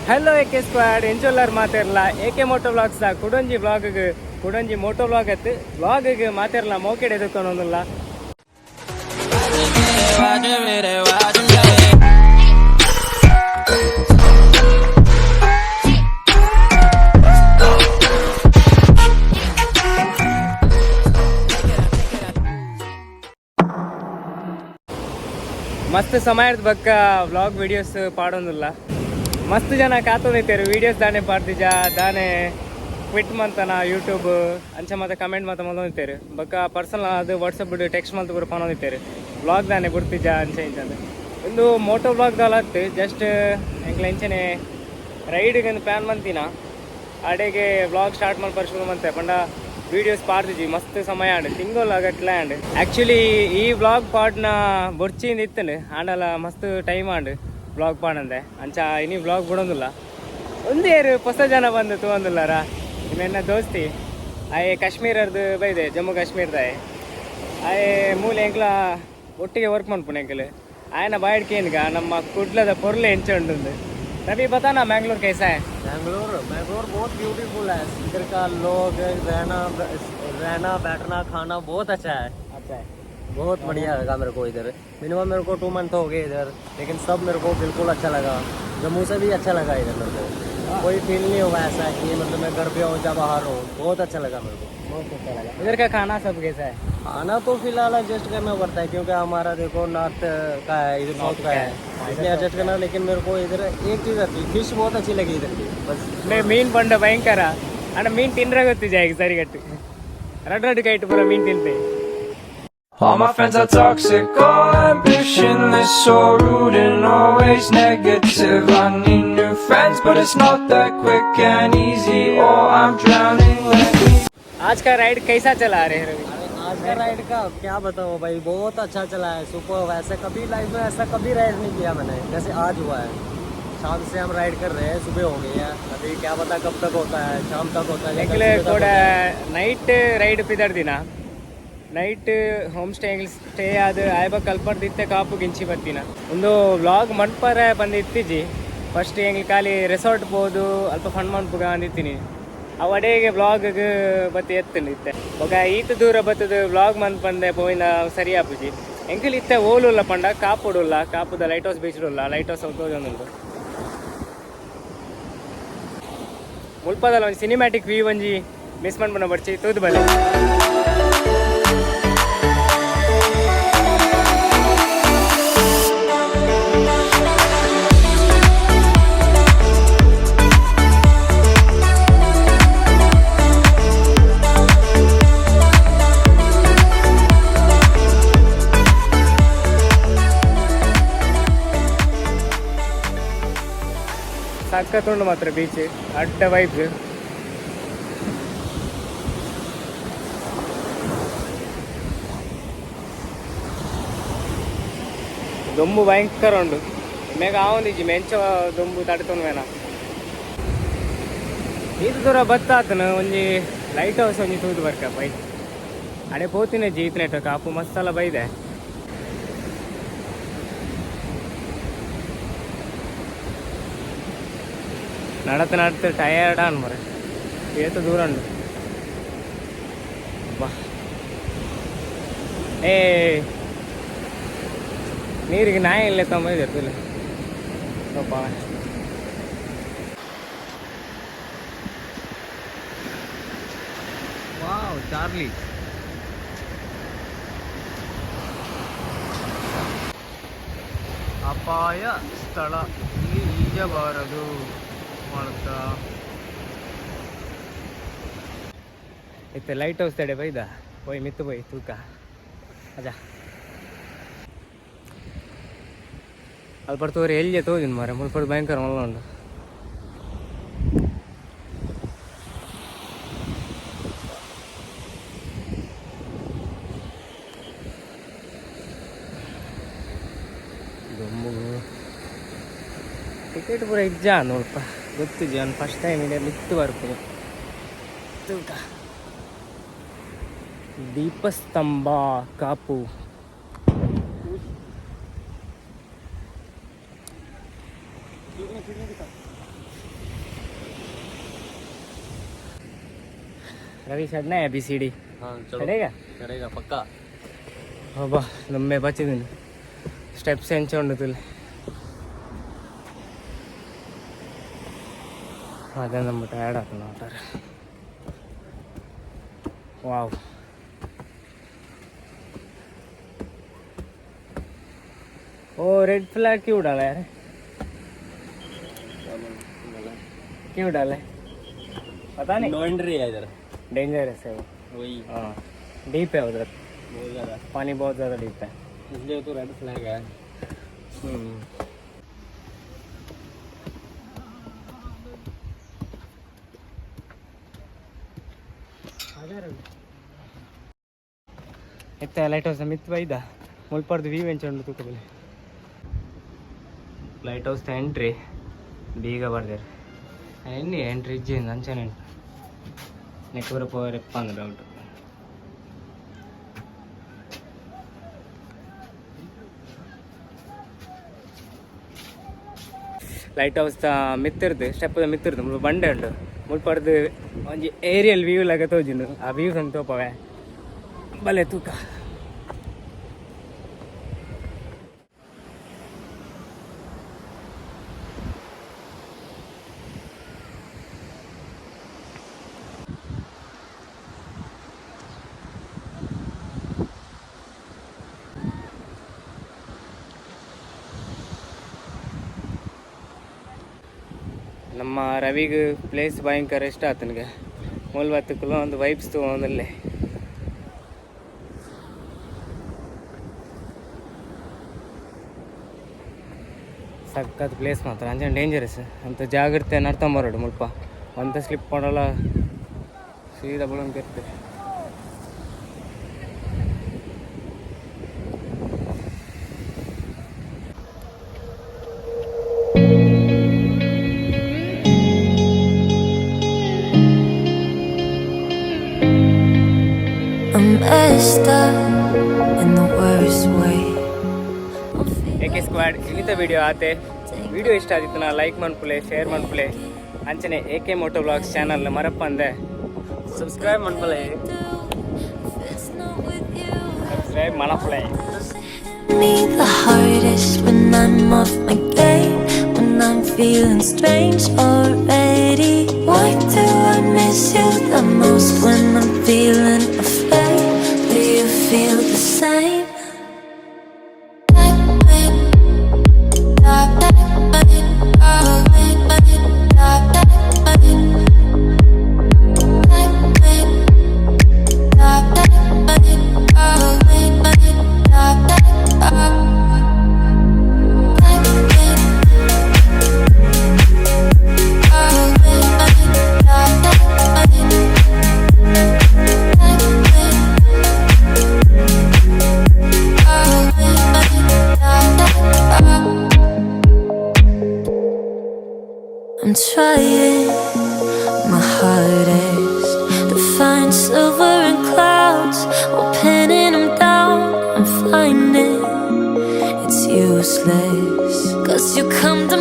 Hello AK squad ಎಂಚೊಲ್ಲರ್ ಮಾತಾರಲ್ಲ AK Moto Vlogs ಕುಡೊಂಜಿ ವ್ಲಾಗ್ಗೆ ಕುಡೊಂಜಿ ಮೋಟೋ ವ್ಲಾಗ್ ಅತ್ತು ವ್ಲಾಗ್ಗೆ ಮಾತಾರಲ್ಲ ಮೋಕೆಡ್ ಎದುಕೊಂಡೊಂದಿಲ್ಲ ಮಸ್ತ್ ಸಮಯದ ಬಕ್ಕ ವ್ಲಾಗ್ ವಿಡಿಯೋಸ್ ಪಾಡೋದಿಲ್ಲ ಮಸ್ತ್ ಜನ ಕಾತೊಂದಿತ್ತೇರು ವೀಡಿಯೋಸ್ ದಾನೆ ಪಾಡ್ದಿಜ ದಾನೆ ಟ್ವಿಟ್ ಮಂತನ ಯೂಟ್ಯೂಬ್ ಅಂಚೆ ಮತ್ತೆ ಕಮೆಂಟ್ ಮತ್ತೆ ಮೊದಲಿತ್ತೇರು ಬಕ್ಕ ಪರ್ಸನಲ್ ಅದು ವಾಟ್ಸಪ್ ಬಿಡು ಟೆಕ್ಸ್ಟ್ ಮಂತ್ ಕೂಡ ಪಾನೊಂದಿತ್ತೇರು ವ್ಲಾಗ್ ದಾನೆ ಬಿಡ್ತಿಜ ಅಂಚೆ ಇಂಚಂದು ಒಂದು ಮೋಟೋ ವ್ಲಾಗ್ ದಾಲತ್ತು ಜಸ್ಟ್ ಎಂಕ್ಲ ಇಂಚನೆ ರೈಡ್ಗೆ ಒಂದು ಪ್ಲ್ಯಾನ್ ಮಂತಿನ ಅಡೆಗೆ ವ್ಲಾಗ್ ಸ್ಟಾರ್ಟ್ ಮಾಡಿ ಶುರು ಮಂತೆ ಪಂಡ ವೀಡಿಯೋಸ್ ಪಾಡ್ದಿಜಿ ಮಸ್ತ್ ಸಮಯ ಆಂಡ್ ತಿಂಗೋಲ್ಲ ಗಟ್ಲೆ ಆಂಡ್ ಆ್ಯಕ್ಚುಲಿ ಈ ವ್ಲಾಗ್ ಪಾಡ್ನ ಬೊರ್ಚಿಂದ ಇತ್ತಂಡು ಆಂಡಲ ಮಸ್ತ್ ಟೈಮ್ ಆಂಡ್ ವ್ಲಾಗ್ ಪಾಡಂದೆ ಅಂಚ ಇನಿ ವ್ಲಾಗ್ ಬಿಡೋದಿಲ್ಲ ಒಂದೇರು ಹೊಸ ಜನ ಬಂದು ತೊಗೊಂದಿಲ್ಲಾರ ನಿಮ್ಮೆನ್ನ ದೋಸ್ತಿ ಆಯೆ ಕಾಶ್ಮೀರದ್ದು ಬೈದೆ ಜಮ್ಮು ಕಾಶ್ಮೀರದಾಯೆ ಆಯೆ ಮೂಲೆ ಎಂಕ್ಲ ಒಟ್ಟಿಗೆ ವರ್ಕ್ ಮಾಡ್ಪುಣೆ ಎಂಕಲು ಆಯನ ಬಾಯ್ಡ್ಕೇನ್ಗ ನಮ್ಮ ಕುಡ್ಲದ ಪೊರ್ಲೆ ಎಂಚ ಉಂಡು रवि बता ना मैंगलोर कैसा है। मैंगलोर बहुत ब्यूटीफुल है। इधर का लोग रहना बैठना खाना बहुत अच्छा है। बहुत बढ़िया लगा मेरे को इधर। मिनिमम मेरे को 2 मंथ हो गए इधर, लेकिन सब मेरे को बिल्कुल अच्छा लगा। जम्मू से भी अच्छा लगा इधर मेरे को। कोई फील नहीं हुआ ऐसा कि मतलब मैं घर पे हूँ या बाहर हूँ। बहुत अच्छा लगा मेरे को, बहुत अच्छा लगा। इधर का खाना सब कैसा है? खाना तो फिलहाल एडजस्ट करना पड़ता है क्योंकि हमारा देखो नॉर्थ का है, इधर साउथ का है, इसलिए एडजस्ट करना। लेकिन मेरे को इधर एक चीज़ आती, फिश बहुत अच्छी लगी इधर की बस। मैं मीन पंड भयंकर अण्ಣ ಮೀನ್ ತಿಂದ್ರೆ ಗೊತ್ತಿದೆ ಈಗ ಸರಿಗಟ್ಟು ರಡ್ ಕೈಟ್ ಪೂರ ಮೀನ್ ತಿಂತೆ. All my friends are toxic, all ambitionless, so rude and always negative. I need new friends, but it's not that quick and easy, or I'm drowning. Let me. आज का राइड कैसा चला रहे हैं रवि? आज का राइड का क्या बताऊँ भाई, बहुत अच्छा चला है। सुपर, वैसे कभी लाइफ में ऐसा कभी राइड नहीं किया मैंने जैसे आज हुआ है। शाम से हम राइड कर रहे हैं, सुबह हो गई है, अभी क्या पता कब तक होता है, शाम तक होता है। ನೈಟ್ ರೈಡ್ ಪಿದರ್ದಿನ ನೈಟ್ ಹೋಮ್ ಸ್ಟೇ ಆದ ಆಯ್ಬ ಕಲ್ಪರ್ದಿತ್ತೆ ಕಾಪು ಗಿಂಚಿ ಬರ್ತೀನ ಒಂದು ವ್ಲಾಗ್ ಮಂಟ್ಪರ ಬಂದಿತ್ತೀಜಿ. ಫಸ್ಟ್ ಹೆಂಗೆ ಖಾಲಿ ರೆಸಾರ್ಟ್ ಹೋದು ಅಲ್ಪ ಫಂಡ್ ಮನ್ಪುಗ ಅಂದಿತ್ತೀನಿ ಅವಡೆಗೆ ವ್ಲಾಗ್ಗೆ ಬತ್ತಿ ಎತ್ತಂಡಿತ್ತೆ ಒಗ ಈತ ದೂರ ಬತ್ತದ ವ್ಲಾಗ್ ಮಂತ್ ಬಂದೆ ಪೋಯಿನ ಸರಿ ಆಪುಜಿ ಎಂಕಲ್ ಇತ್ತೆ ಓಲುಲ್ಲ ಪಂಡ ಕಾಪುಡುಲ್ಲ ಕಾಪುದ ಲೈಟ್ ಹೌಸ್ ಬೀಚ್ಡುಲ್ಲ ಲೈಟ್ ಹೌಸ್ ಹೋದೊಂದುಂಡು ಮುಲ್ಪದಲ್ಲ ಒಂದು ಸಿನಿಮ್ಯಾಟಿಕ್ ವ್ಯೂ ಒಂಜಿ ಮಿಸ್ ಮಾಡ್ಬಣ್ಣ ಬರ್ಚಿ ತೂದು ಬಲೆ ಸಕ್ಕತ್ತುಂಡು ಮಾತ್ರ ಬೀಚ್ ಅಡ್ಡ ವೈಬ್ಸ್. ದೊಂಬು ಭಯಂಕರ ಉಂಡು ಮೇಗ ಆವೊಂದಿಜ್ಜಿ ಮೆಂಚ ದೊಂಬು ತಡ್ತೊಂದು ಮೇನ ಈತ ದೂರ ಬತ್ತಾತನ ಒಂಜಿ ಲೈಟ್ ಹೌಸ್ ಒಂಜಿ ತೂದು ಬರ್ಕ ಬೈ ಅಡೆ ಪೋತಿನ ಜೀತ್ ನೆಟ್ಟ ಕಾಪು ಮಸ್ಸಲ ಬೈದೆ ನಡತೆ ಟಯರ್ಡ್ ಅನ್ ಮರೆ ಏತ ದೂರ ಉಂಡು ಬಾ ಏ ನೀರಿಗೆ ನಾಯಿ ಇಲ್ಲೇ ತೊಂಬೈದಿರ್ತಿಲ್ಲ ಸ್ವಲ್ಪ ವಾವ್ ಚಾರ್ಲಿ ಅಪಾಯ ಸ್ಥಳ ಇಲ್ಲಿ ಈಜಬಾರದು ಮಾಡ್ತಾ ಇತ್ತೆ ಲೈಟ್ ಹೌಸ್ ತಡೆ ಬೈದ ಪೋಯ್ ಮಿತ್ತು ಪೋಯ್ ತೂಕ ಅಜಾ ಅಲ್ಲಿ ಬರ್ತವ್ರಿ ಎಲ್ಲಿ ತೋದಿನ ಮಾರೆ ಮುಲ್ಪಡು ಭಯಂಕರ ಮಲ್ಲ ಉಂಡು. ಟಿಕೆಟ್ ಪೂರ ಇಜ್ಜ ನೋಡಪ್ಪ ಗೊತ್ತಿಜ್ಜಿ ನಾನು ಫಸ್ಟ್ ಟೈಮ್ ಇದೆ ಮಿತ್ತು ಬರ್ತೀನಿ ತೂಕ ದೀಪಸ್ತಂಭ ಕಾಪು रवि चढ़ना है अभी सीढ़ी? हाँ चलो चढ़ेगा? चढ़ेगा पक्का. अब्बा लम्बे पच्चिंदी स्टेप्स ఎంచ ఉండదు అదే ನಮ್ಮ టైర్డ్ అవుతున్నారు. వావ్ ओ रेड फ्लैग क्यों डाला यार? क्यों डाला है पता नहीं. नो एंट्री है इधर. डेंजरस है वो. वही हाँ डीप है उधर, बहुत ज़्यादा, पानी बहुत ज़्यादा डीप है. इसलिए तो रेड फ्लैग है. ಇತ್ತ ಲೈಟ್ ಹೌಸ್ ಮಿತ್ ಬೈದ ಮುಲ್ಪರ್ದು ವ್ಯೂ ಎಂಚಂಡು ತೂಕಬಲೆ ಲೈಟ್ ಹೌಸ್ ಎಂಟ್ರಿ ಬೀಗ ಬರ್ದಾರೆ ಎಲ್ಲಿ ಎಂಟ್ರಿ ಇಜ್ಜಿಂದ ಅಂಚನೆ ನೆಕ್ವರ ಪೋರೆಪ್ಪ ಅಂದ್ರೆ ಡೌಟ್. ಲೈಟ್ ಹೌಸ್ ಮಿತ್ತಿರ್ದು ಸ್ಟೆಪ್ ಮಿತ್ತಿರ್ದು ಬಂಡೆ ಉಂಟು ಮುಲ್ಪರ್ದು ಒಂಜಿ ಏರಿಯಲ್ ವ್ಯೂ ಲಾಗ ತೋಜಿಂಡು ಆ ವ್ಯೂ ಸಂಗ್ ತೋಪವೆ ಭಲೆ ತೂಕ. ನಮ್ಮ ರವಿಗೆ ಪ್ಲೇಸ್ ಭಯಂಕರ ಇಷ್ಟ ಆತನಿಗೆ. 30 ಕಿಲೋ ಒಂದು ವೈಬ್ಸ್ ತೊಗೊಂಡಲ್ಲೇ ಸಖತ್ ಪ್ಲೇಸ್ ಮಾತ್ರ ಅಂಜನ್ ಡೇಂಜರಸ್ ಅಂತ ಜಾಗ್ರತೆ ನಡ್ಕೊಂಬರೋಡು ಮುಲ್ಪ ಅಂತ ಸ್ಲಿಪ್ ಮಾಡಲ್ಲ ಸೀದಾ ಬುಳಂಕ ಇರ್ತದೆ. I'm messed up in the worst way. ಏಕೆ ಸ್ಕ್ವಾಡ್ ಇನ್ನಿತ ವಿಡಿಯೋ ಆತೆ. ವಿಡಿಯೋ ಇಷ್ಟ ಆದಿತ್ತು ನಾ ಲೈಕ್ ಮನ್ಪುಲೆ ಶೇರ್ ಮನ್ಪುಲೆ ಅಂಚನೆ AK Moto Vlogs ಚಾನಲ್ ಮರಪ್ಪ ಅಂದೆ सब्सक्राइब मणपले. ಸಬ್ಸ್ಕ್ರೈಬ್ ಮಾಡಪ್ಲೆ. Me the hardest when I'm off my game, when I'm feeling strange already. Why do I miss you the most when I'm feeling afraid? Do you feel the same? I'm trying my hardest to find silver in clouds while pinning them down. I'm finding it's useless, 'cause you come to